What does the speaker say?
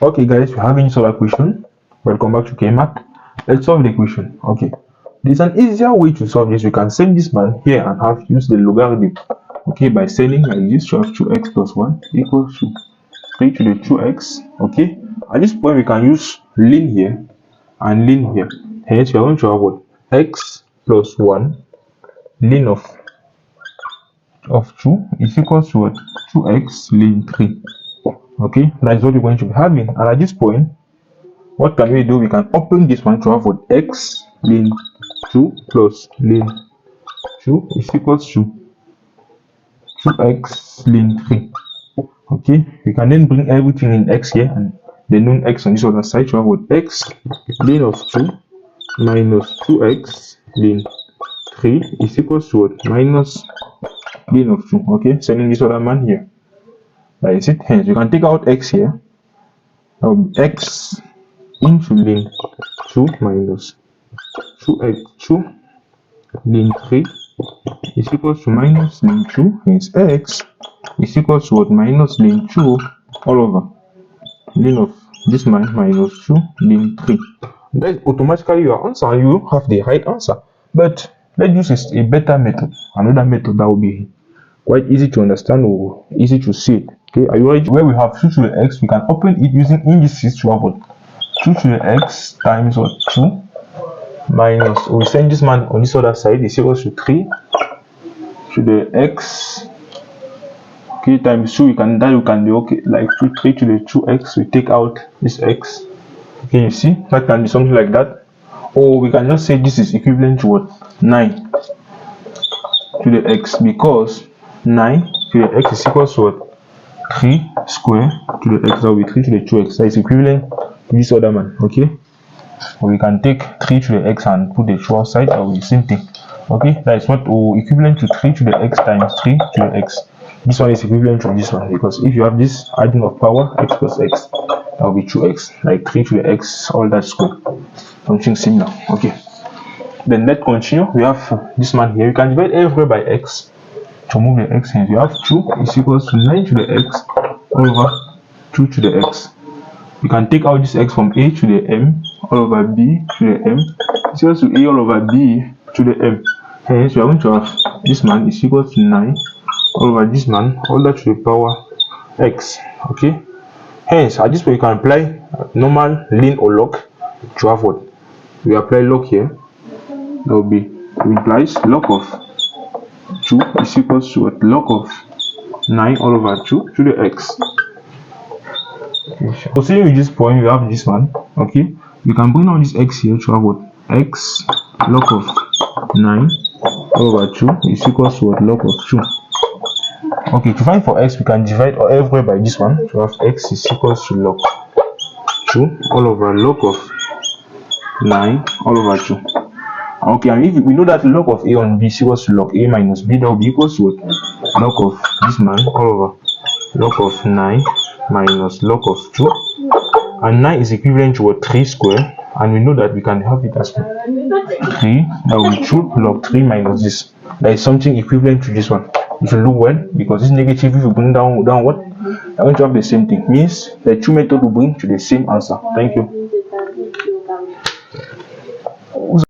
Okay guys, we're having solve question. Welcome back to Math. Let's solve the equation. Okay, there's an easier way to solve this. We can send this man here and have use the logarithm. Okay, by sending like this, you have 2x plus 1 equals to 3 to the 2x. Okay, at this point we can use ln here and ln here. Hence we are going to have what? X plus 1 ln of 2 is equals to what? 2x ln 3. Okay, that's what we're going to be having. And at this point, what can we do? We can open this one to have what? X ln 2 plus ln 2 is equals to 2x ln 3. Okay, we can then bring everything in x here and the known x on this other side to have what? X ln of 2 minus 2x ln 3 is equals to what? Minus ln of 2. Okay, sending this other man here. That is it. Hence, we can take out x here. That will be x into ln 2 minus 2 ln 3 is equals to minus ln 2. Hence, x is equals to what? Minus ln 2 all over ln of this man minus 2 ln 3. That is automatically your answer, and you have the right answer. But let's use a better method. Another method that will be quite easy to understand or easy to see it. Okay, are you ready? Where we have 2 to the x, we can open it using indices to have what? 2 to the x times what? 2 minus, we send this man on this other side is equals to 3 to the x. Okay, times 2, you can be okay, like 3 to the 2x, we take out this x. Okay, you see, that can be something like that. Or we can just say this is equivalent to what? 9 to the x, because 9 to the x is equals to what? 3 square to the x. That will be 3 to the 2x. That is equivalent to this other man. Okay, or we can take 3 to the x and put the 2 outside. That will be the same thing. Okay, that is what equivalent to 3 to the x times 3 to the x. This one is equivalent to this one, because if you have this adding of power x plus x, that will be 2x, like 3 to the x all that square, something similar. Okay, then let's continue. We have this man here. You can divide everywhere by x to move the x. Hence you have 2 is equals to 9 to the x over 2 to the x. You can take out this x from a to the m all over b to the m is equals to a all over b to the m. Hence we are going to have this man is equals to 9 all over this man all that to the power x. Okay, hence at this point you can apply normal ln or log to have what? We apply log here. That will be implies log of 2 is equals to what? Log of 9 all over 2 to the x. Okay. Proceeding with this point, we have this one. Okay, we can bring down this x here to have what? X log of 9 all over 2 is equals to what? Log of 2. Okay, to find for x, we can divide everywhere by this one to have x is equals to log 2 all over log of 9 all over 2. Okay, and if we know that log of a on b is equals to log a minus b, that will be equals to what? Log of this man all over log of 9 minus log of 2, and 9 is equivalent to what? 3 square, and we know that we can have it as 3. That will be 2 log 3 minus this. That is something equivalent to this one. If you look well, because this negative, if you bring down what? I'm going to have the same thing. Means the two methods will bring to the same answer. Thank you.